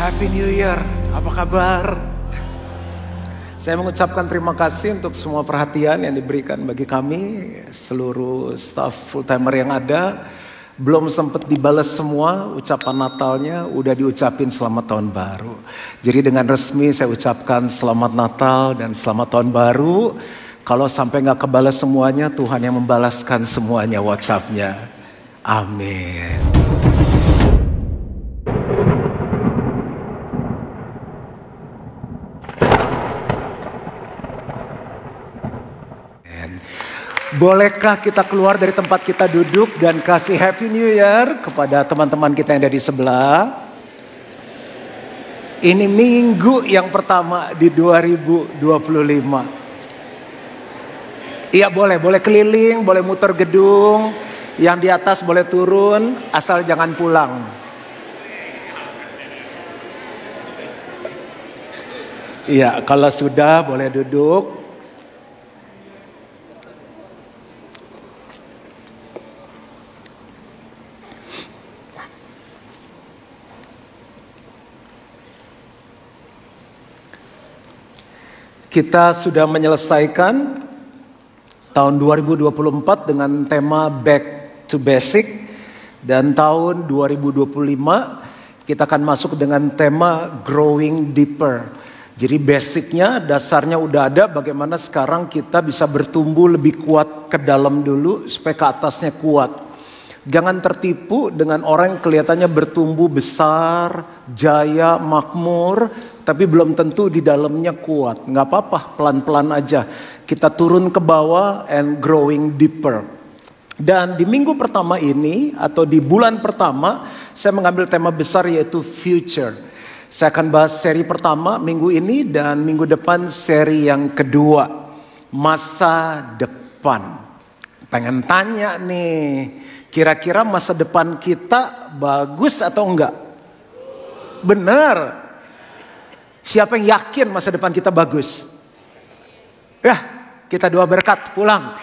Happy New Year, apa kabar? Saya mengucapkan terima kasih untuk semua perhatian yang diberikan bagi kami, seluruh staff full timer yang ada. Belum sempat dibalas semua ucapan Natalnya, udah diucapin selamat tahun baru. Jadi dengan resmi saya ucapkan selamat Natal dan selamat tahun baru. Kalau sampai gak kebalas semuanya, Tuhan yang membalaskan semuanya WhatsApp-nya. Amin. Bolehkah kita keluar dari tempat kita duduk dan kasih Happy New Year kepada teman-teman kita yang ada di sebelah. Ini minggu yang pertama di 2025. Iya boleh keliling, boleh muter gedung. Yang di atas boleh turun, asal jangan pulang. Iya, kalau sudah boleh duduk. Kita sudah menyelesaikan tahun 2024 dengan tema Back to Basic. Dan tahun 2025 kita akan masuk dengan tema Growing Deeper. Jadi basicnya, dasarnya udah ada, bagaimana sekarang kita bisa bertumbuh lebih kuat ke dalam dulu supaya ke atasnya kuat. Jangan tertipu dengan orang yang kelihatannya bertumbuh besar, jaya, makmur, tapi belum tentu di dalamnya kuat. Nggak apa-apa, pelan-pelan aja. Kita turun ke bawah and growing deeper. Dan di minggu pertama ini atau di bulan pertama, saya mengambil tema besar yaitu future. Saya akan bahas seri pertama minggu ini dan minggu depan seri yang kedua, masa depan. Pengen tanya nih, kira-kira masa depan kita bagus atau enggak? Benar. Siapa yang yakin masa depan kita bagus? Ya, kita doa berkat pulang.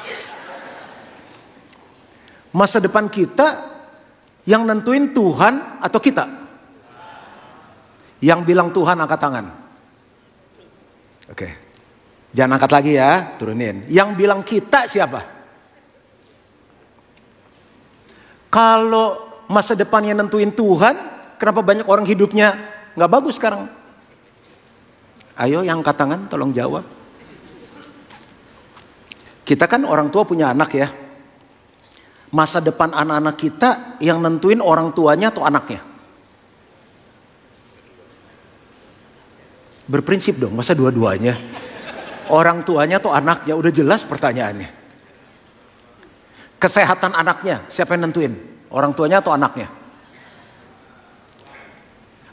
Masa depan kita yang nentuin Tuhan atau kita? Yang bilang Tuhan angkat tangan. Oke. Jangan angkat lagi ya, turunin. Yang bilang kita siapa? Kalau masa depannya nentuin Tuhan, kenapa banyak orang hidupnya gak bagus sekarang? Ayo yang angkat tangan tolong jawab. Kita kan orang tua punya anak ya. Masa depan anak-anak kita yang nentuin orang tuanya atau anaknya? Berprinsip dong, masa dua-duanya? Orang tuanya atau anaknya, udah jelas pertanyaannya. Kesehatan anaknya, siapa yang nentuin? Orang tuanya atau anaknya?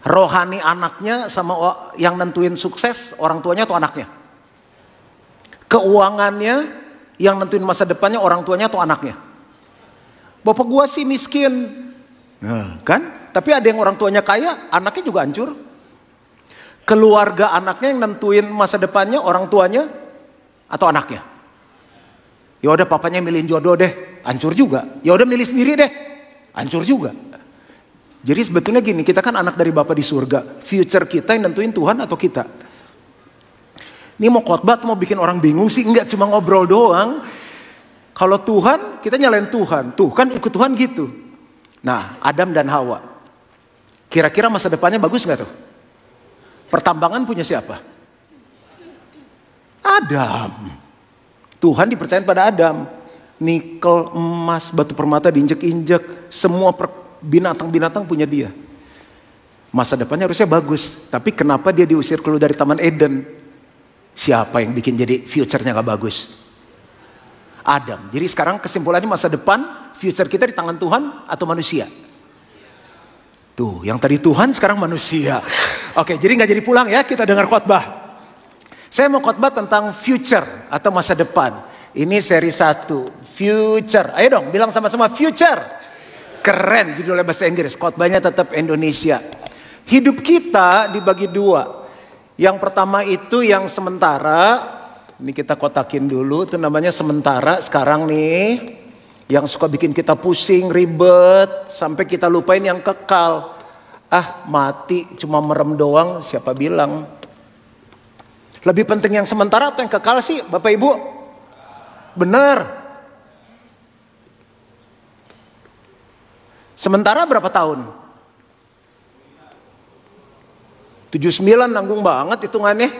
Rohani anaknya sama yang nentuin sukses, orang tuanya atau anaknya? Keuangannya yang nentuin masa depannya, orang tuanya atau anaknya? Bapak gua sih miskin. Nah, kan? Tapi ada yang orang tuanya kaya, anaknya juga hancur. Keluarga anaknya yang nentuin masa depannya, orang tuanya atau anaknya? Ya udah papanya milihin jodoh deh, hancur juga. Ya udah milih sendiri deh, hancur juga. Jadi sebetulnya gini, kita kan anak dari Bapa di surga. Future kita yang nentuin Tuhan atau kita? Ini mau khotbah atau mau bikin orang bingung sih? Enggak, cuma ngobrol doang. Kalau Tuhan, kita nyalain Tuhan. Tuh kan ikut Tuhan gitu. Nah, Adam dan Hawa. Kira-kira masa depannya bagus gak tuh? Pertambangan punya siapa? Adam. Tuhan dipercayain pada Adam. Nikel, emas, batu permata diinjek-injek. Semua binatang-binatang punya dia. Masa depannya harusnya bagus. Tapi kenapa dia diusir keluar dari Taman Eden? Siapa yang bikin jadi future-nya gak bagus? Adam. Jadi sekarang kesimpulannya masa depan, future kita di tangan Tuhan atau manusia? Tuh, yang tadi Tuhan sekarang manusia. Oke, jadi gak jadi pulang ya, kita dengar khotbah. Saya mau khotbah tentang future atau masa depan. Ini seri 1, future. Ayo dong, bilang sama-sama future. Keren judulnya bahasa Inggris, khotbahnya tetap Indonesia. Hidup kita dibagi dua. Yang pertama itu yang sementara. Ini kita kotakin dulu, itu namanya sementara sekarang nih. Yang suka bikin kita pusing, ribet, sampai kita lupain yang kekal. Ah, mati cuma merem doang, siapa bilang? Lebih penting yang sementara atau yang kekal sih, Bapak Ibu? Benar. Sementara berapa tahun? 79, nanggung banget hitungannya.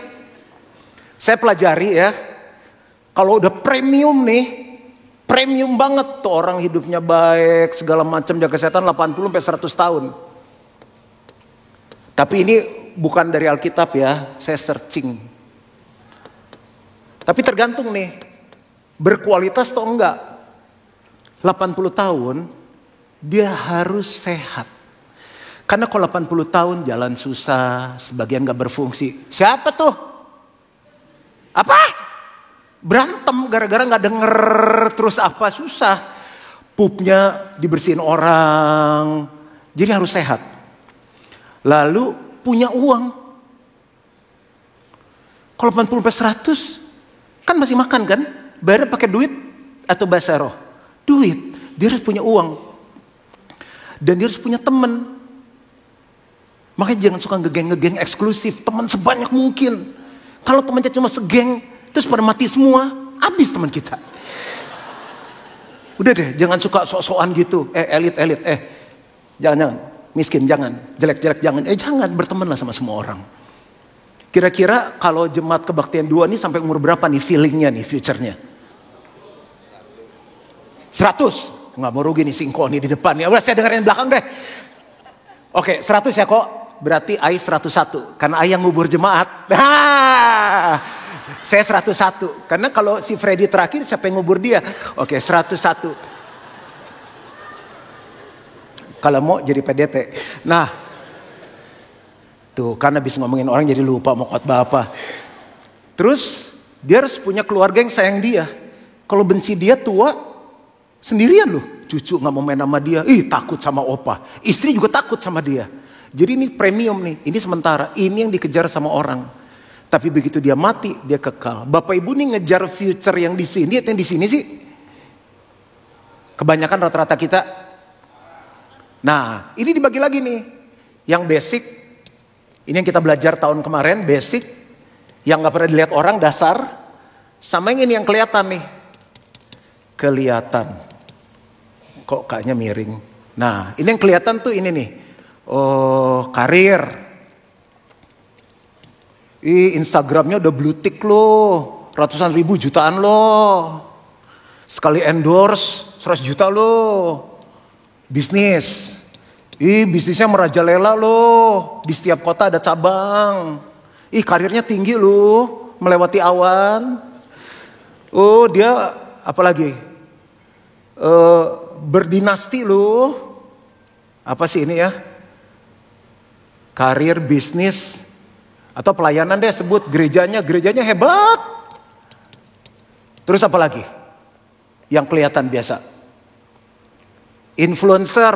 Saya pelajari ya, kalau udah premium nih, premium banget tuh orang hidupnya baik, segala macam, jaga kesehatan 80-100 tahun. Tapi ini bukan dari Alkitab ya, saya searching. Tapi tergantung nih, berkualitas atau enggak. 80 tahun, dia harus sehat. Karena kalau 80 tahun jalan susah, sebagian gak berfungsi. Siapa tuh? Apa? Berantem gara-gara gak denger, terus apa susah. Pupnya dibersihin orang, jadi harus sehat. Lalu punya uang. Kalau 80-100 kan masih makan kan? Bayar pakai duit atau basaro? Duit. Dia harus punya uang. Dan dia harus punya teman. Makanya jangan suka ngegeng-ngegeng eksklusif. Teman sebanyak mungkin. Kalau temannya cuma segeng, terus pada mati semua, habis teman kita. Udah deh, jangan suka sok-sokan gitu. Elit-elit. Jangan. Miskin jangan, jelek-jelek jangan. Jangan, bertemanlah sama semua orang. Kira-kira kalau jemaat kebaktian 2 nih sampai umur berapa nih feelingnya nih, future-nya? 100. Nggak mau rugi nih Singko nih di depan. Ya udah saya dengerin belakang deh. Oke, 100 ya kok. Berarti Ai 101. Karena Ai yang ngubur jemaat. Saya 101. Karena kalau si Freddy terakhir siapa yang ngubur dia? Oke, 101. Kalau mau jadi PDT. Nah, tuh kan habis ngomongin orang jadi lupa mau khotbah apa. Terus dia harus punya keluarga yang sayang dia. Kalau benci dia tua, sendirian loh. Cucu gak mau main sama dia, takut sama opa. Istri juga takut sama dia. Jadi ini premium nih, ini sementara. Ini yang dikejar sama orang. Tapi begitu dia mati, dia kekal. Bapak Ibu nih ngejar future yang di sini atau yang di sini sih? Kebanyakan rata-rata kita. Nah, ini dibagi lagi nih. Yang basic, ini yang kita belajar tahun kemarin, basic. Yang gak pernah dilihat orang, dasar. Sama yang ini yang kelihatan nih. Kelihatan. Kok kayaknya miring. Nah, ini yang kelihatan tuh ini nih. Oh, karir. Instagramnya udah blue tick loh. Ratusan ribu, jutaan loh. Sekali endorse, 100 juta loh. Bisnis. Bisnisnya merajalela loh. Di setiap kota ada cabang. Karirnya tinggi loh. Melewati awan. Oh, dia apalagi? Berdinasti loh. Apa sih ini ya? Karir, bisnis. Atau pelayanan deh sebut. Gerejanya hebat. Terus apa lagi? Yang kelihatan biasa. Influencer,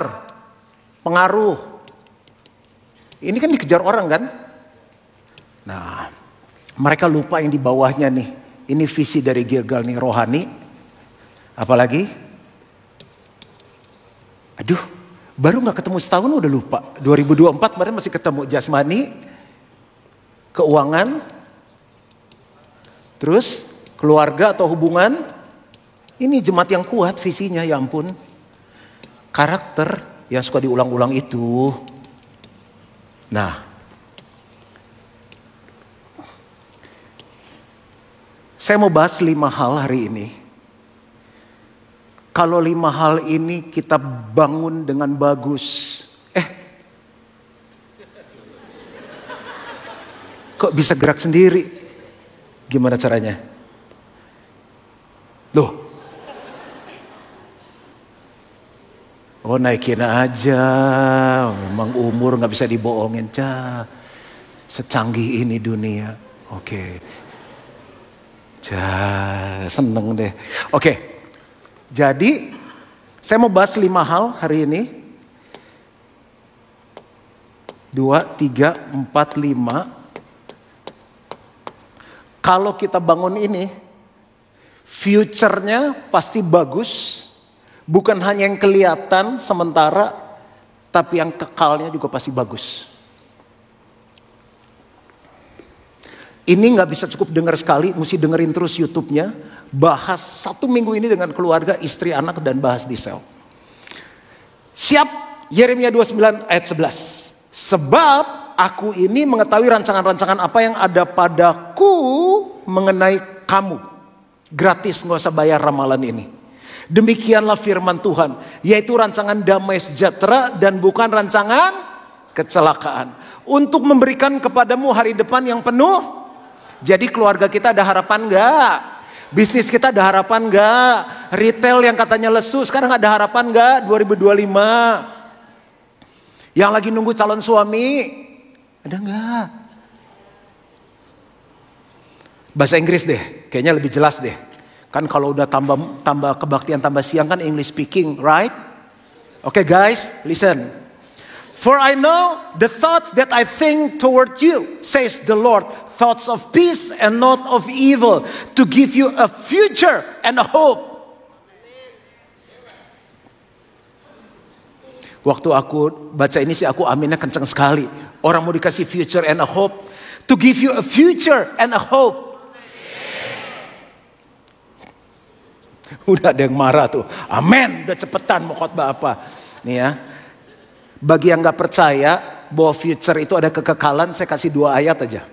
pengaruh. Ini kan dikejar orang kan? Nah, mereka lupa yang di bawahnya nih. Ini visi dari Gilgal nih, rohani. Apalagi? Aduh, baru gak ketemu setahun udah lupa. 2024 kemarin masih ketemu jasmani, keuangan, terus keluarga atau hubungan. Ini jemaat yang kuat visinya, ya ampun. Karakter yang suka diulang-ulang itu. Nah, saya mau bahas 5 hal hari ini. Kalau 5 hal ini kita bangun dengan bagus. Kok bisa gerak sendiri? Gimana caranya? Loh. Oh, naikin aja, memang umur gak bisa dibohongin. Secanggih ini dunia. Oke. Seneng deh. Oke. Jadi, saya mau bahas 5 hal hari ini. 2, 3, 4, 5. Kalau kita bangun ini, future-nya pasti bagus. Bukan hanya yang kelihatan sementara, tapi yang kekalnya juga pasti bagus. Ini gak bisa cukup dengar sekali, mesti dengerin terus YouTube-nya. Bahas 1 minggu ini dengan keluarga, istri, anak, dan bahas di sel. Siap? Yeremia 29 ayat 11. Sebab aku ini mengetahui rancangan-rancangan apa yang ada padaku mengenai kamu. Gratis, gak usah bayar ramalan ini. Demikianlah firman Tuhan, yaitu rancangan damai sejahtera dan bukan rancangan kecelakaan. Untuk memberikan kepadamu hari depan yang penuh. Jadi keluarga kita ada harapan gak? Bisnis kita ada harapan gak? Retail yang katanya lesu sekarang ada harapan gak? 2025. Yang lagi nunggu calon suami ada gak? Bahasa Inggris deh, kayaknya lebih jelas deh. Kan kalau udah tambah kebaktian tambah siang kan English speaking, right? Okay guys, listen. For I know the thoughts that I think toward you, says the Lord. Thoughts of peace and not of evil, to give you a future and a hope. Waktu aku baca ini sih aku aminnya kencang sekali. Orang mau dikasih future and a hope. To give you a future and a hope. Udah ada yang marah tuh. Amin, udah cepetan mau khotbah apa. Nih ya. Bagi yang gak percaya bahwa future itu ada kekekalan, saya kasih 2 ayat aja.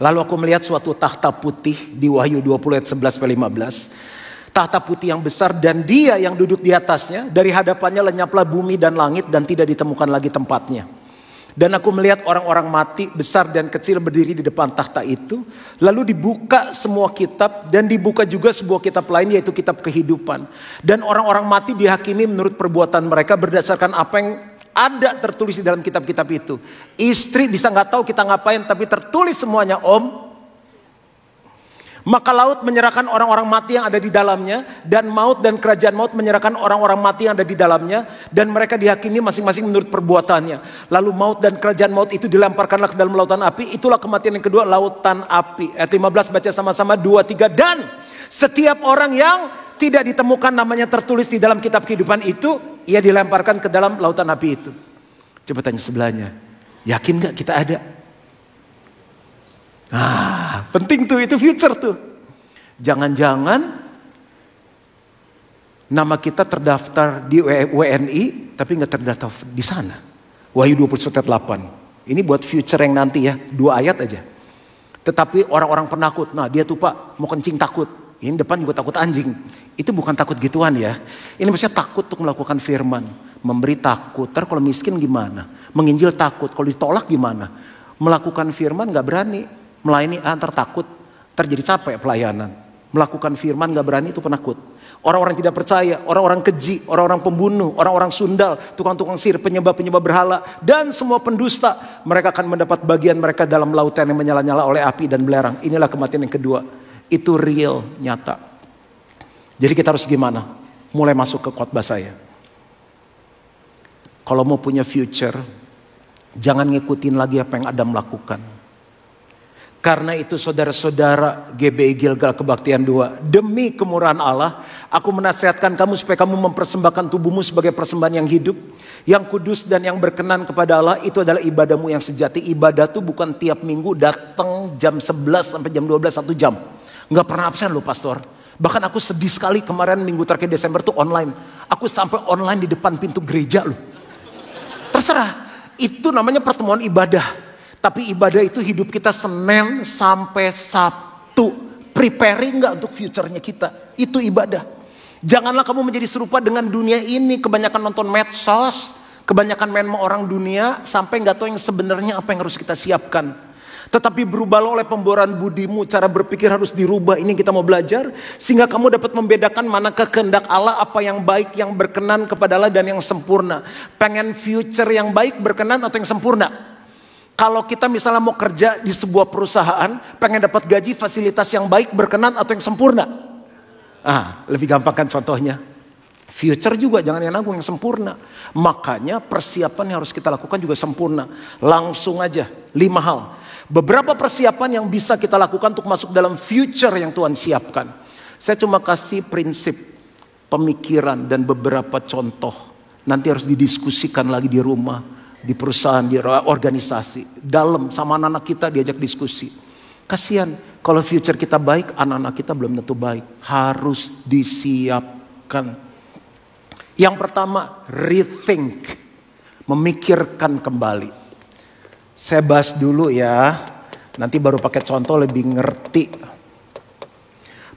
Lalu aku melihat suatu tahta putih di Wahyu 20 ayat 11-15. Tahta putih yang besar dan dia yang duduk di atasnya. Dari hadapannya lenyaplah bumi dan langit dan tidak ditemukan lagi tempatnya. Dan aku melihat orang-orang mati besar dan kecil berdiri di depan tahta itu. Lalu dibuka semua kitab dan dibuka juga sebuah kitab lain yaitu kitab kehidupan. Dan orang-orang mati dihakimi menurut perbuatan mereka berdasarkan apa yang ada tertulis di dalam kitab-kitab itu. Istri bisa gak tahu kita ngapain tapi tertulis semuanya om. Maka laut menyerahkan orang-orang mati yang ada di dalamnya. Dan maut dan kerajaan maut menyerahkan orang-orang mati yang ada di dalamnya. Dan mereka dihakimi masing-masing menurut perbuatannya. Lalu maut dan kerajaan maut itu dilemparkanlah ke dalam lautan api. Itulah kematian yang kedua, lautan api. Ayat 15 baca sama-sama 2, 3. Dan setiap orang yang tidak ditemukan namanya tertulis di dalam kitab kehidupan itu, ia dilemparkan ke dalam lautan api itu. Coba tanya sebelahnya, yakin gak kita ada? Penting tuh, itu future tuh. Jangan-jangan nama kita terdaftar di WNI, tapi gak terdaftar di sana. Wahyu 21 ayat 8. Ini buat future yang nanti ya, 2 ayat aja. Tetapi orang-orang penakut, nah dia tuh pak mau kencing takut. Ini depan juga takut anjing. Itu bukan takut gituan ya. Ini maksudnya takut untuk melakukan firman. Memberi takut. Ntar kalau miskin gimana? Menginjil takut. Kalau ditolak gimana? Melakukan firman gak berani. Melayani antar takut. Terjadi capek pelayanan. Melakukan firman gak berani itu penakut. Orang-orang tidak percaya. Orang-orang keji. Orang-orang pembunuh. Orang-orang sundal. Tukang-tukang sihir. Penyembah-penyembah berhala. Dan semua pendusta. Mereka akan mendapat bagian mereka dalam lautan yang menyala-nyala oleh api dan belerang. Inilah kematian yang kedua. Itu real, nyata. Jadi kita harus gimana? Mulai masuk ke khotbah saya. Kalau mau punya future, jangan ngikutin lagi apa yang Adam lakukan. Karena itu saudara-saudara GBI Gilgal Kebaktian 2, demi kemurahan Allah, aku menasihatkan kamu supaya kamu mempersembahkan tubuhmu sebagai persembahan yang hidup, yang kudus dan yang berkenan kepada Allah. Itu adalah ibadahmu yang sejati. Ibadah itu bukan tiap minggu datang jam 11 sampai jam 12 1 jam. Gak pernah absen loh pastor. Bahkan aku sedih sekali kemarin minggu terakhir Desember tuh online. Aku sampai online di depan pintu gereja loh. Terserah. Itu namanya pertemuan ibadah. Tapi ibadah itu hidup kita Senin sampai Sabtu. Preparing gak untuk future-nya kita. Itu ibadah. Janganlah kamu menjadi serupa dengan dunia ini. Kebanyakan nonton medsos. Kebanyakan main sama orang dunia. Sampai gak tahu yang sebenarnya apa yang harus kita siapkan. Tetapi berubahlah oleh pemboran budimu. Cara berpikir harus dirubah. Ini kita mau belajar. Sehingga kamu dapat membedakan mana kehendak Allah. Apa yang baik, yang berkenan kepada Allah dan yang sempurna. Pengen future yang baik, berkenan atau yang sempurna? Kalau kita misalnya mau kerja di sebuah perusahaan. Pengen dapat gaji, fasilitas yang baik, berkenan atau yang sempurna? Lebih gampang kan contohnya. Future juga jangan yang nanggung, yang sempurna. Makanya persiapan yang harus kita lakukan juga sempurna. Langsung aja 5 hal. Beberapa persiapan yang bisa kita lakukan untuk masuk dalam future yang Tuhan siapkan. Saya cuma kasih prinsip, pemikiran dan beberapa contoh Nanti harus didiskusikan lagi di rumah, di perusahaan, di organisasi. Dalam sama anak-anak kita diajak diskusi. Kasihan kalau future kita baik, anak-anak kita belum tentu baik. Harus disiapkan. Yang pertama, rethink. Memikirkan kembali. Saya bahas dulu ya. Nanti baru pakai contoh lebih ngerti.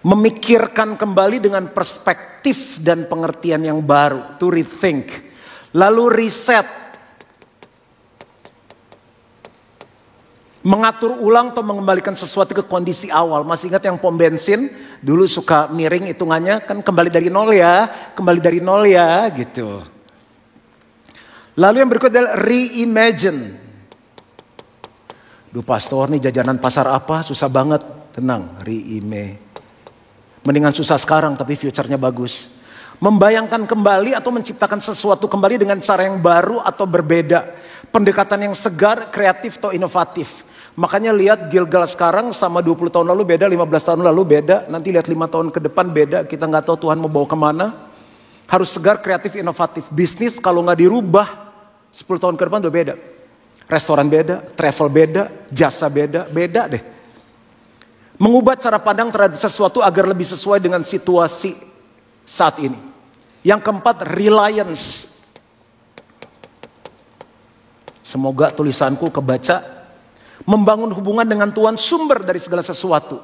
Memikirkan kembali dengan perspektif dan pengertian yang baru. To rethink. Lalu reset. Mengatur ulang atau mengembalikan sesuatu ke kondisi awal. Masih ingat yang pom bensin? Dulu suka miring hitungannya kan kembali dari nol ya. Kembali dari nol ya gitu. Lalu yang berikut adalah reimagine. Duh pastor nih jajanan pasar apa susah banget. Tenang, mendingan susah sekarang tapi future-nya bagus. Membayangkan kembali atau menciptakan sesuatu kembali dengan cara yang baru atau berbeda. Pendekatan yang segar, kreatif atau inovatif. Makanya lihat Gilgal sekarang sama 20 tahun lalu beda, 15 tahun lalu beda. Nanti lihat 5 tahun ke depan beda, kita gak tahu Tuhan mau bawa kemana. Harus segar, kreatif, inovatif. Bisnis kalau gak dirubah 10 tahun ke depan udah beda. Restoran beda, travel beda, jasa beda, beda deh. Mengubah cara pandang terhadap sesuatu agar lebih sesuai dengan situasi saat ini. Yang keempat, reliance. Semoga tulisanku kebaca. Membangun hubungan dengan Tuhan sumber dari segala sesuatu.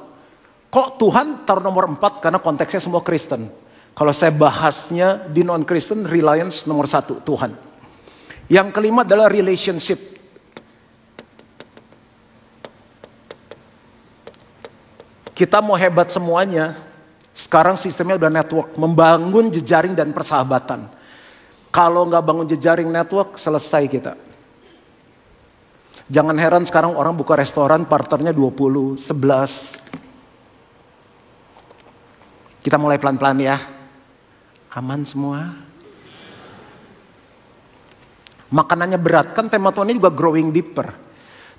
Kok Tuhan taruh nomor 4? Karena konteksnya semua Kristen. Kalau saya bahasnya di non-Kristen, reliance nomor 1, Tuhan. Yang kelima adalah relationship. Kita mau hebat semuanya, sekarang sistemnya udah network, membangun jejaring dan persahabatan. Kalau nggak bangun jejaring network, selesai kita. Jangan heran sekarang orang buka restoran, partnernya 20, 11. Kita mulai pelan-pelan ya. Aman semua. Makanannya berat, kan tema tahun ini juga growing deeper.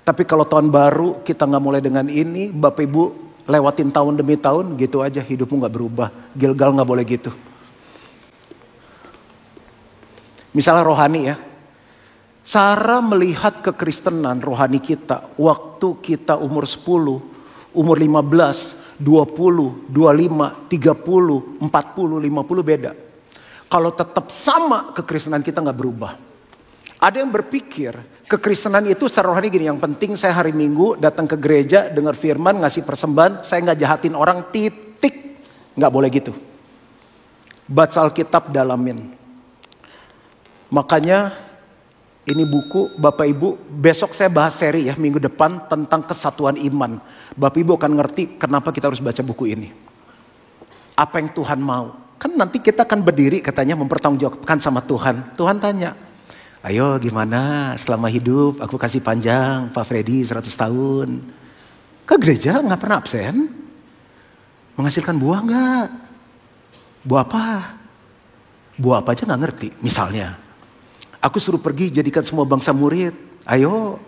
Tapi kalau tahun baru kita nggak mulai dengan ini, Bapak Ibu lewatin tahun demi tahun, gitu aja hidupmu gak berubah. Gilgal gak boleh gitu. Misalnya rohani ya. Cara melihat kekristenan rohani kita, waktu kita umur 10, umur 15, 20, 25, 30, 40, 50 beda. Kalau tetap sama kekristenan kita gak berubah. Ada yang berpikir kekristenan itu secara rohani gini, yang penting saya hari Minggu datang ke gereja, dengar firman, ngasih persembahan, saya gak jahatin orang, titik. Gak boleh gitu. Baca Alkitab, dalamin. Makanya ini buku Bapak Ibu, besok saya bahas seri ya minggu depan tentang kesatuan iman. Bapak Ibu akan ngerti kenapa kita harus baca buku ini. Apa yang Tuhan mau. Kan nanti kita akan berdiri katanya mempertanggungjawabkan sama Tuhan. Tuhan tanya, ayo gimana selama hidup aku kasih panjang Pak Freddy 100 tahun. Ke gereja gak pernah absen. Menghasilkan buah gak? Buah apa? Buah apa aja gak ngerti. Misalnya, aku suruh pergi jadikan semua bangsa murid. Ayo,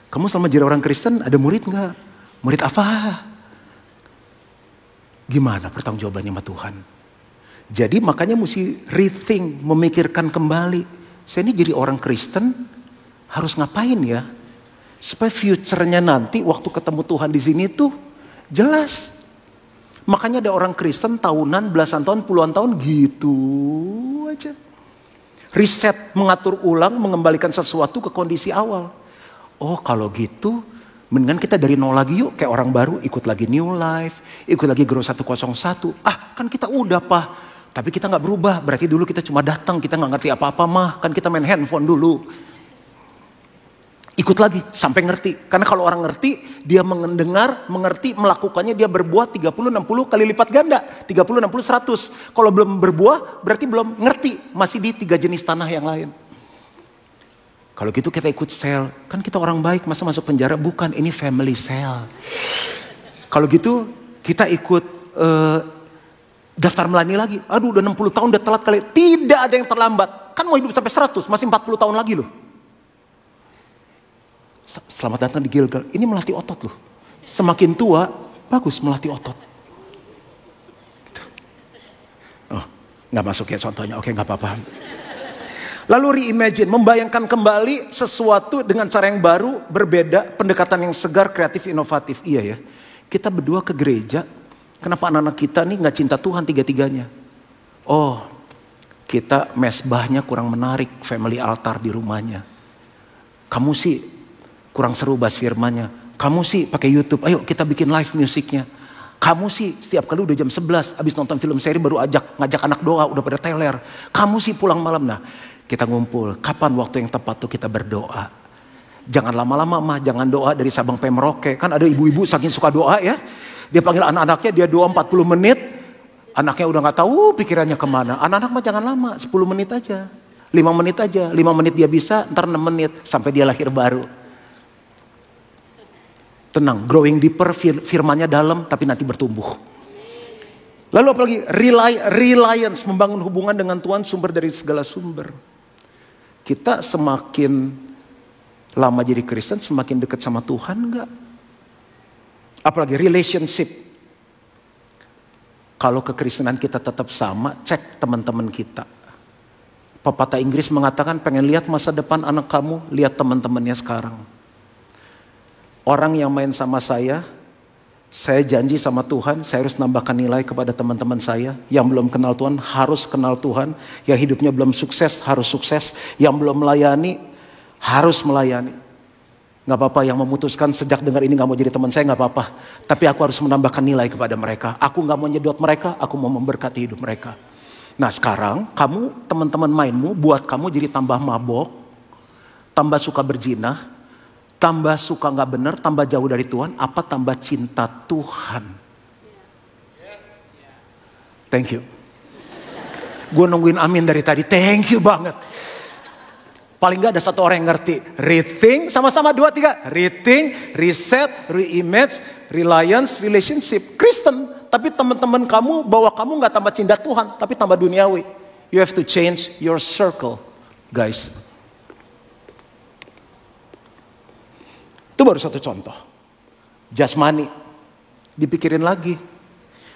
kamu selama jadi orang Kristen ada murid gak? Murid apa? Gimana pertanggungjawabannya sama Tuhan? Jadi makanya mesti rethink, memikirkan kembali. Saya ini jadi orang Kristen harus ngapain ya? Supaya future-nya nanti waktu ketemu Tuhan di sini tuh jelas. Makanya ada orang Kristen tahunan, belasan tahun, puluhan tahun gitu aja. Riset, mengatur ulang, mengembalikan sesuatu ke kondisi awal. Oh kalau gitu mendingan kita dari nol lagi yuk. Kayak orang baru ikut lagi New Life, ikut lagi Grow 101. Ah kan kita udah Pak. Tapi kita gak berubah, berarti dulu kita cuma datang, kita gak ngerti apa-apa mah. Kan kita main handphone dulu. Ikut lagi, sampai ngerti. Karena kalau orang ngerti, dia mendengar, mengerti, melakukannya, dia berbuah 30, 60 kali lipat ganda. 30, 60, 100. Kalau belum berbuah, berarti belum ngerti. Masih di 3 jenis tanah yang lain. Kalau gitu kita ikut sel. Kan kita orang baik, masa masuk penjara? Bukan, ini family cell. Kalau gitu, kita ikut daftar melani lagi. Aduh udah 60 tahun udah telat kali. Tidak ada yang terlambat. Kan mau hidup sampai 100, masih 40 tahun lagi loh. Selamat datang di Gilgal. Ini melatih otot loh. Semakin tua, bagus melatih otot. Gitu. Oh, gak masuk ya contohnya. Oke gak apa-apa. Lalu reimagine, membayangkan kembali sesuatu dengan cara yang baru, berbeda, pendekatan yang segar, kreatif, inovatif. Iya ya, kita berdua ke gereja, kenapa anak-anak kita nih gak cinta Tuhan tiga-tiganya? Oh, kita mesbahnya kurang menarik, family altar di rumahnya. Kamu sih kurang seru bahas firmannya. Kamu sih pakai YouTube, ayo kita bikin live musiknya. Kamu sih setiap kali udah jam 11 habis nonton film seri baru ngajak anak doa, udah pada teler. Kamu sih pulang malam. Nah, kita ngumpul, kapan waktu yang tepat tuh kita berdoa. Jangan lama-lama mah, jangan doa dari Sabang sampai Merauke. Kan ada ibu-ibu saking suka doa ya. Dia panggil anak-anaknya, dia doa 40 menit. Anaknya udah gak tahu pikirannya kemana. Anak-anak mah jangan lama, 10 menit aja. 5 menit aja, 5 menit dia bisa, ntar 6 menit sampai dia lahir baru. Tenang, growing deeper, firmannya dalam tapi nanti bertumbuh. Lalu apalagi reliance, membangun hubungan dengan Tuhan, sumber dari segala sumber. Kita semakin lama jadi Kristen, semakin dekat sama Tuhan enggak? Apalagi relationship. Kalau kekristenan kita tetap sama, cek teman-teman kita. Pepatah Inggris mengatakan, pengen lihat masa depan anak kamu, lihat teman-temannya sekarang. Orang yang main sama saya janji sama Tuhan, saya harus nambahkan nilai kepada teman-teman saya. Yang belum kenal Tuhan harus kenal Tuhan. Yang hidupnya belum sukses harus sukses. Yang belum melayani harus melayani. Gak apa-apa yang memutuskan sejak dengar ini gak mau jadi teman saya, gak apa-apa. Tapi aku harus menambahkan nilai kepada mereka. Aku gak mau nyedot mereka, aku mau memberkati hidup mereka. Nah sekarang kamu, teman-teman mainmu buat kamu jadi tambah mabok, tambah suka berzina, tambah suka gak benar, tambah jauh dari Tuhan, apa tambah cinta Tuhan. Thank you. Gue nungguin amin dari tadi, thank you banget. Paling gak ada satu orang yang ngerti. Rethink, sama-sama 2, 3. Rethink, reset, reimage, reliance, relationship. Kristen, tapi teman-teman kamu bahwa kamu gak tambah cinta Tuhan, tapi tambah duniawi. You have to change your circle, guys. Itu baru satu contoh. Jasmani, dipikirin lagi.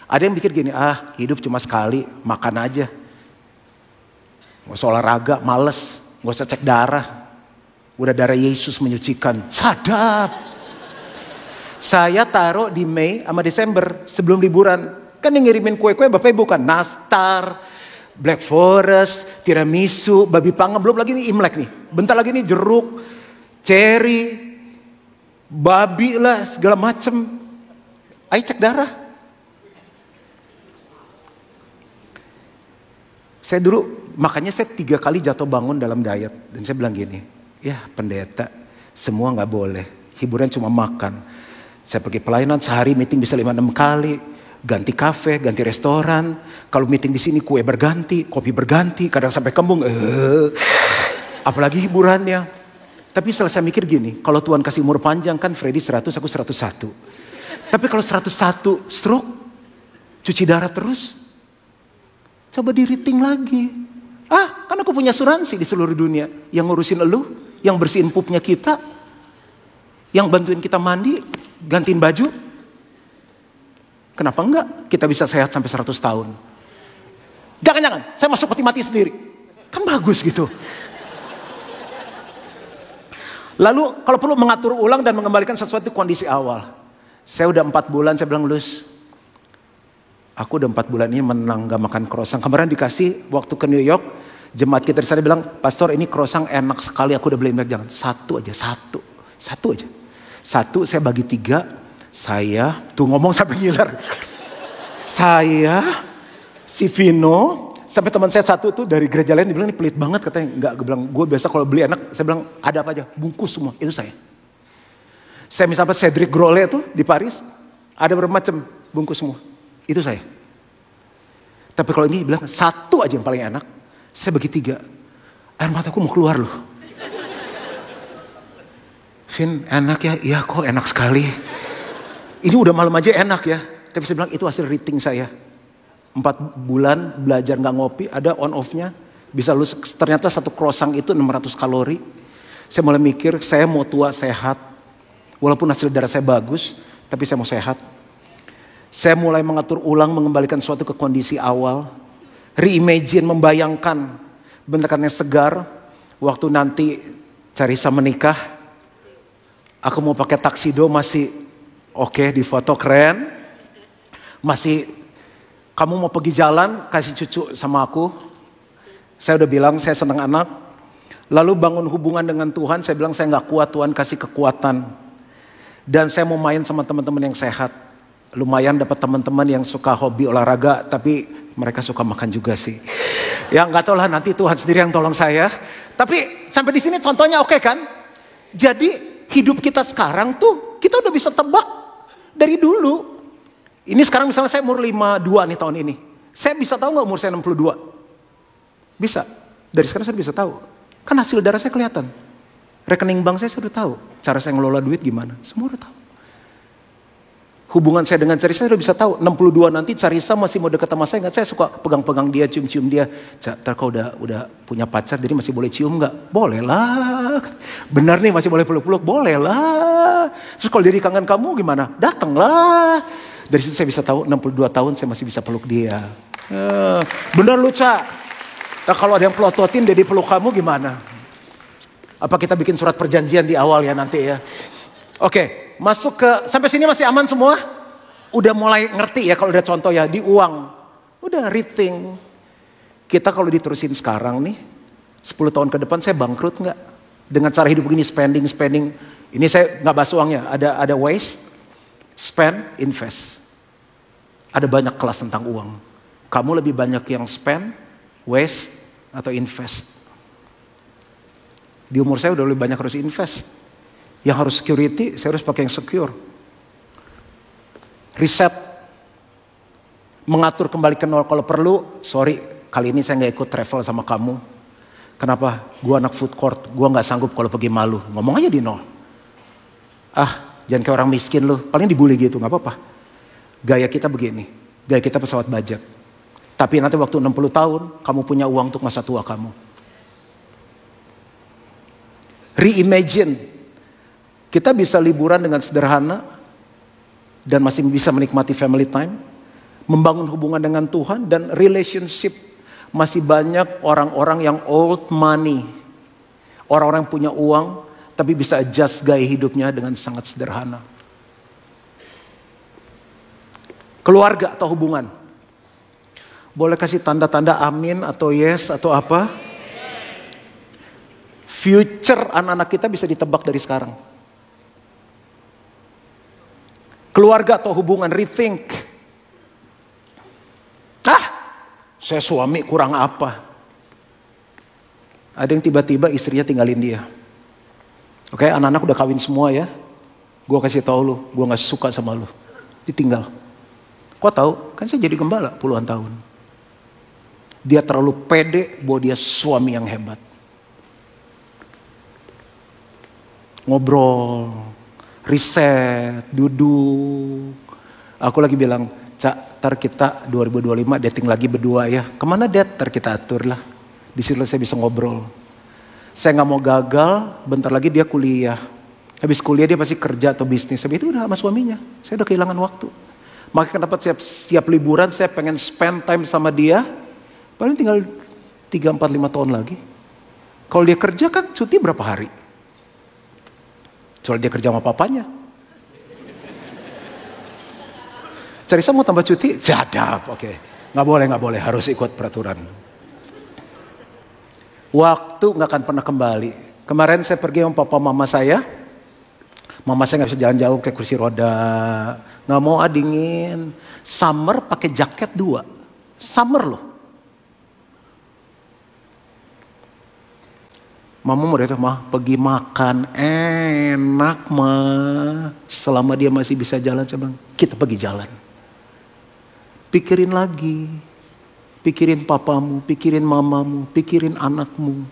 Ada yang mikir gini, hidup cuma sekali, makan aja. Gak usah olahraga, males. Gak usah cek darah. Udah darah Yesus menyucikan. Sadap. Saya taruh di Mei sama Desember sebelum liburan. Kan yang ngirimin kue-kue Bapak Ibu kan. Nastar, Black Forest, tiramisu, babi panggang. Belum lagi nih Imlek nih. Bentar lagi nih jeruk, cherry, babi lah segala macem. Ayo cek darah. Saya dulu, makanya saya 3 kali jatuh bangun dalam diet. Dan saya bilang gini, ya pendeta, semua gak boleh. Hiburan cuma makan. Saya pergi pelayanan, sehari meeting bisa 5-6 kali. Ganti kafe, ganti restoran. Kalau meeting di sini kue berganti, kopi berganti. Kadang sampai kembung. Apalagi hiburannya. Tapi setelah saya mikir gini, kalau Tuhan kasih umur panjang kan Freddy 100, aku 101. Tapi kalau 101 stroke, cuci darah terus. Coba di-rating lagi. Kan aku punya asuransi di seluruh dunia. Yang ngurusin elu, yang bersihin pupnya kita. Yang bantuin kita mandi, gantiin baju. Kenapa enggak kita bisa sehat sampai 100 tahun? Jangan-jangan, saya masuk peti mati sendiri. Kan bagus gitu. Lalu kalau perlu mengatur ulang dan mengembalikan sesuatu kondisi awal. Saya udah 4 bulan, saya bilang, Lus, aku udah 4 bulan ini menang gak makan croissant. Kemarin dikasih waktu ke New York, jemaat kita di sana bilang, Pastor ini croissant enak sekali, aku udah beli banyak. Jangan, satu aja. Satu saya bagi 3, saya, tuh ngomong sampai ngiler. Saya, si Vino, sampai teman saya satu tuh dari gereja lain, dibilang ini pelit banget katanya. Enggak, gue bilang, gue biasa kalau beli enak, saya bilang ada apa aja, bungkus semua, itu saya. Saya misalnya Cedric Grolet tuh di Paris, ada berapa macam, bungkus semua. Itu saya. Tapi kalau ini bilang satu aja yang paling enak, saya bagi 3. Air mataku mau keluar loh. Vin, enak ya? Iya kok enak sekali. Ini udah malam aja enak ya. Tapi saya bilang itu hasil rating saya. 4 bulan belajar gak ngopi, ada on off-nya. Bisa lulus, ternyata satu croissant itu 600 kalori. Saya mulai mikir, saya mau tua sehat. Walaupun hasil darah saya bagus, tapi saya mau sehat. Saya mulai mengatur ulang, mengembalikan sesuatu ke kondisi awal. Reimagine, membayangkan bentukannya segar. waktu nanti Carissa menikah, aku mau pakai taksido masih oke, di foto keren. Masih kamu mau pergi jalan kasih cucu sama aku. Saya udah bilang saya senang anak. Lalu bangun hubungan dengan Tuhan, saya bilang saya gak kuat, Tuhan kasih kekuatan. Dan saya mau main sama teman-teman yang sehat. Lumayan dapat teman-teman yang suka hobi olahraga, tapi mereka suka makan juga sih. Ya gak tahu lah, nanti Tuhan sendiri yang tolong saya. Tapi sampai di sini contohnya oke kan? Jadi hidup kita sekarang tuh kita udah bisa tebak dari dulu. Ini sekarang misalnya saya umur 52 nih tahun ini. Saya bisa tahu gak umur saya 62? Bisa. Dari sekarang saya bisa tahu. Kan hasil darah saya kelihatan. Rekening bank saya sudah tahu. Cara saya ngelola duit gimana. Semua udah tahu. Hubungan saya dengan Carissa saya udah bisa tahu. 62 nanti Carissa masih mau deket sama saya nggak? Saya suka pegang-pegang dia, cium-cium dia. Ntar kau udah punya pacar jadi masih boleh cium nggak? Boleh lah. Benar nih masih boleh peluk-peluk? Boleh lah. Terus kalau diri kangen kamu gimana? Datanglah. Dari situ saya bisa tahu 62 tahun saya masih bisa peluk dia. Benar lu Ca. Nah, kalau ada yang pelototin dia dipeluk kamu gimana? Apa kita bikin surat perjanjian di awal ya nanti ya? Oke, masuk ke sampai sini masih aman semua? Udah mulai ngerti ya kalau ada contoh ya di uang. Udah rethink. Kita kalau diterusin sekarang nih 10 tahun ke depan saya bangkrut nggak? Dengan cara hidup begini spending. Ini saya nggak bahas uangnya. Ada waste, spend, invest. Ada banyak kelas tentang uang. Kamu lebih banyak yang spend, waste, atau invest. Di umur saya udah lebih banyak harus invest. Yang harus security, saya harus pakai yang secure. Riset. Mengatur kembali ke nol kalau perlu. Sorry, kali ini saya gak ikut travel sama kamu. Kenapa? Gue anak food court, gue gak sanggup kalau pergi malu. Ngomong aja di nol. Jangan kayak orang miskin lu. Paling dibully gitu, gak apa-apa. Gaya kita begini. Gaya kita pesawat budget. Tapi nanti waktu 60 tahun, kamu punya uang untuk masa tua kamu. Reimagine. Kita bisa liburan dengan sederhana. Dan masih bisa menikmati family time. Membangun hubungan dengan Tuhan. Dan relationship. Masih banyak orang-orang yang old money. Orang-orang yang punya uang. Tapi bisa adjust gaya hidupnya dengan sangat sederhana. Keluarga atau hubungan. Boleh kasih tanda-tanda amin atau yes atau apa? Future anak-anak kita bisa ditebak dari sekarang. Keluarga atau hubungan, rethink. Saya suami kurang apa? Ada yang tiba-tiba istrinya tinggalin dia. Oke, anak-anak udah kawin semua ya. Gue kasih tahu lu, gue gak suka sama lu. Ditinggal. Kok tahu? Kan saya jadi gembala puluhan tahun. Dia terlalu pede bahwa dia suami yang hebat. Ngobrol, riset, duduk. Aku lagi bilang, Cak, ntar kita 2025 dating lagi berdua ya. Kemana date? Ntar kita atur lah. Di situ saya bisa ngobrol. Saya gak mau gagal, bentar lagi dia kuliah. Habis kuliah dia pasti kerja atau bisnis. Habis itu udah sama suaminya. Saya udah kehilangan waktu. Makanya kenapa setiap liburan saya pengen spend time sama dia. Paling tinggal 3, 4, 5 tahun lagi. Kalau dia kerja kan cuti berapa hari? Soalnya dia kerja sama papanya. Carissa mau tambah cuti? Siadap, oke. Gak boleh, harus ikut peraturan. Waktu gak akan pernah kembali. Kemarin saya pergi sama papa mama saya. Mama saya gak bisa jalan jauh kayak kursi roda. Gak mau dingin. Summer pakai jaket 2. Summer loh. Mama mau datang, mah pergi makan enak mah. Selama dia masih bisa jalan, saya bilang, kita pergi jalan. Pikirin lagi. Pikirin papamu, pikirin mamamu, pikirin anakmu.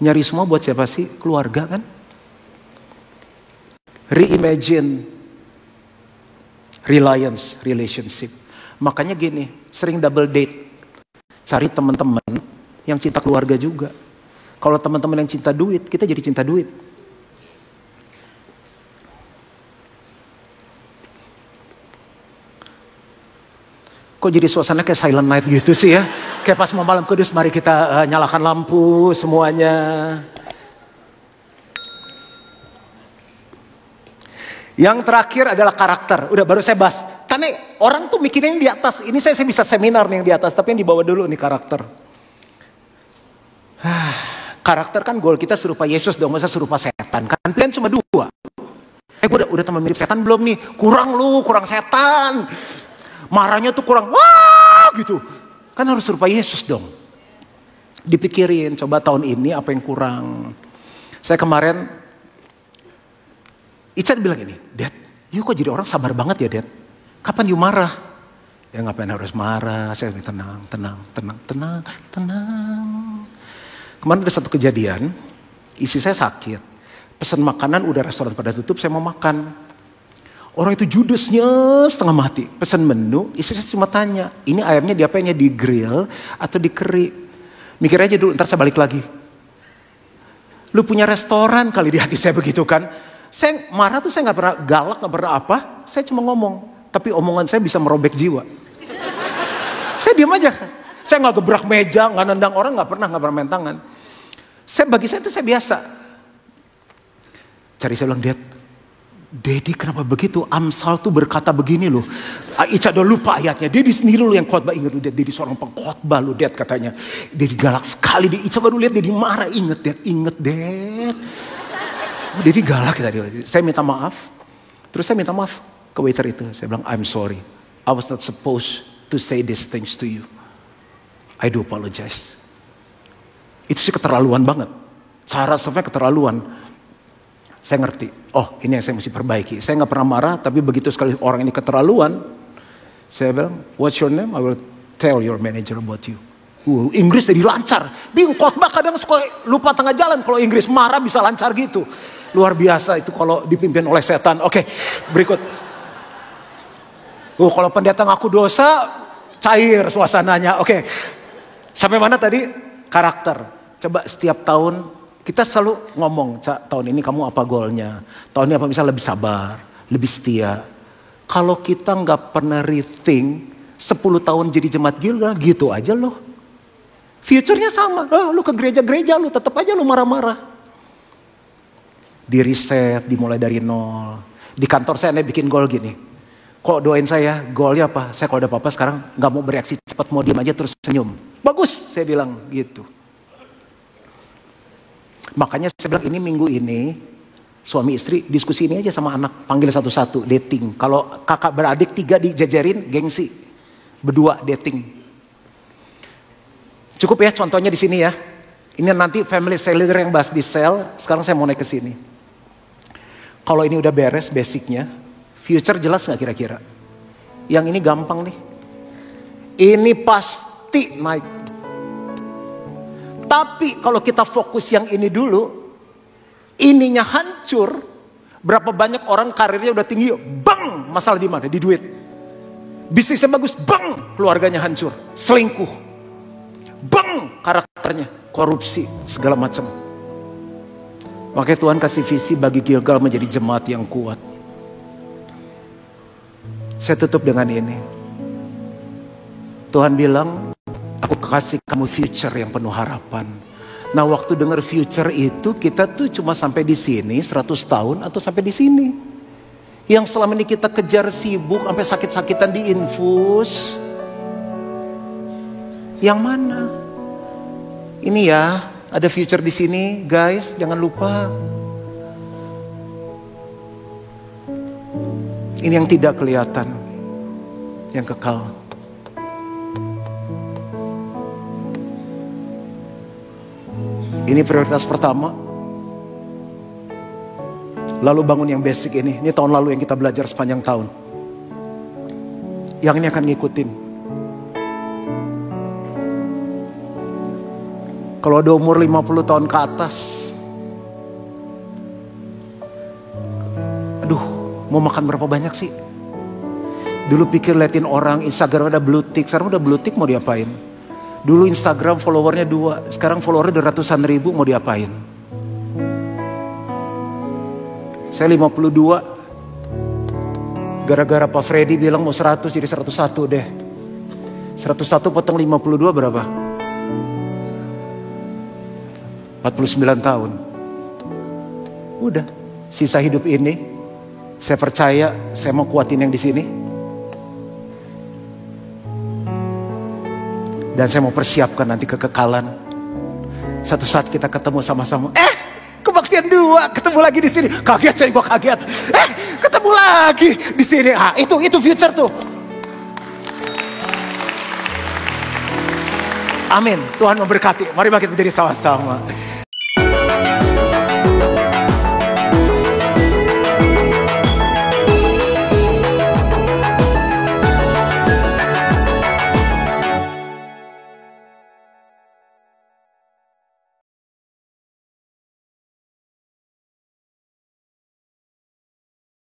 Nyari semua buat siapa sih? Keluarga kan? Reimagine. Reliance, relationship. Makanya gini, sering double date. Cari teman-teman yang cinta keluarga juga. Kalau teman-teman yang cinta duit, kita jadi cinta duit. Kok jadi suasana kayak silent night gitu sih ya? Kayak pas mau malam kudus, mari kita nyalakan lampu semuanya. Yang terakhir adalah karakter. Udah baru saya bahas. Karena orang tuh mikirin yang di atas. Ini saya bisa seminar nih yang di atas. Tapi yang dibawa dulu nih karakter. Karakter kan goal kita serupa Yesus dong. Masa serupa setan. Kan pilihan cuma 2. Gue udah teman mirip setan belum nih? Kurang setan. Marahnya tuh kurang. Wah gitu. Kan harus serupa Yesus dong. Dipikirin coba tahun ini apa yang kurang. Saya kemarin. Ica bilang gini, Dad, you kok jadi orang sabar banget ya Dad? Kapan you marah? Ya ngapain harus marah, saya tenang. Kemarin ada satu kejadian, istri saya sakit. Pesan makanan, udah restoran pada tutup, saya mau makan. Orang itu judesnya setengah mati. Pesan menu, istri saya cuma tanya, ini ayamnya diapainnya, di grill atau dikeri? Mikir aja dulu, ntar saya balik lagi. Lu punya restoran kali di hati saya begitu kan? Saya marah tuh saya gak pernah galak, gak pernah apa. Saya cuma ngomong. Tapi omongan saya bisa merobek jiwa. Saya diam aja. Saya gak gebrak meja, gak nendang orang, gak pernah main tangan. Bagi saya itu saya biasa. Saya bilang, Daddy kenapa begitu? Amsal tuh berkata begini loh. Ica udah lupa ayatnya. Daddy sendiri loh yang khotbah. Ingat lu Daddy seorang pengkhotbah loh Dad katanya. Daddy galak sekali. Ica baru lihat Daddy marah. Ingat Dad. Jadi galak tadi. Saya minta maaf. Terus saya minta maaf ke waiter itu. Saya bilang, I'm sorry. I was not supposed to say these things to you. I do apologize. Itu sih keterlaluan banget. Cara sampai keterlaluan. Saya ngerti. Oh ini yang saya mesti perbaiki. Saya gak pernah marah. Tapi begitu sekali orang ini keterlaluan. Saya bilang, what's your name? I will tell your manager about you. Inggris jadi lancar. Bingung khotbah kadang suka lupa tengah jalan. Kalau Inggris marah bisa lancar gitu. Luar biasa itu kalau dipimpin oleh setan. Oke, berikut. Kalau pendeta ngaku dosa, cair suasananya. Oke, sampai mana tadi? Karakter. Coba setiap tahun kita selalu ngomong, tahun ini kamu apa goalnya? Tahun ini apa misalnya lebih sabar, lebih setia. Kalau kita nggak pernah rethink, 10 tahun jadi jemaat Gilgal, gitu aja loh. Future-nya sama. Lu ke gereja-gereja lu tetap aja lu marah-marah. Di riset, dimulai dari nol. Di kantor saya bikin goal gini. Kok doain saya, goalnya apa? Saya kalau ada apa-apa sekarang gak mau bereaksi cepat, mau diam aja terus senyum. Bagus, saya bilang gitu. Makanya saya bilang ini minggu ini, suami istri diskusi ini aja sama anak. Panggil satu-satu, dating. Kalau kakak beradik 3 dijajarin, gengsi. Berdua, dating. Cukup ya contohnya di sini ya. Ini nanti family cell leader yang bahas di sel. Sekarang saya mau naik ke sini. Kalau ini udah beres basicnya, future jelas gak kira-kira? Yang ini gampang nih. Ini pasti naik. Tapi kalau kita fokus yang ini dulu, ininya hancur. Berapa banyak orang karirnya udah tinggi, bang, masalah di mana? Di duit. Bisnisnya bagus, bang, keluarganya hancur, selingkuh. Bang, karakternya, korupsi, segala macam. Makanya Tuhan kasih visi bagi Gilgal menjadi jemaat yang kuat. Saya tutup dengan ini. Tuhan bilang, aku kasih kamu future yang penuh harapan. Nah waktu dengar future itu kita tuh cuma sampai di sini 100 tahun atau sampai di sini. Yang selama ini kita kejar sibuk sampai sakit-sakitan di infus. Yang mana? Ini ya. Ada future di sini, guys, jangan lupa. Ini yang tidak kelihatan, yang kekal. Ini prioritas pertama. Lalu bangun yang basic ini. Ini tahun lalu yang kita belajar sepanjang tahun. Yang ini akan ngikutin. Kalau ada umur 50 tahun ke atas, aduh, mau makan berapa banyak sih? Dulu pikir liatin orang Instagram ada blue tick, sekarang udah blue tick mau diapain? Dulu Instagram followernya 2, sekarang followernya udah ratusan ribu, mau diapain? Saya 52, gara-gara Pak Freddy bilang mau 100 jadi 101 deh. 101 potong 52 berapa? 49 tahun. Udah, sisa hidup ini saya percaya saya mau kuatin yang di sini. Dan saya mau persiapkan nanti kekekalan. Satu saat kita ketemu sama-sama. Kebaktian 2 ketemu lagi di sini. Kaget saya, gua kaget. Ketemu lagi di sini. Itu future tuh. Amin. Tuhan memberkati. Mari kita berdiri sama-sama.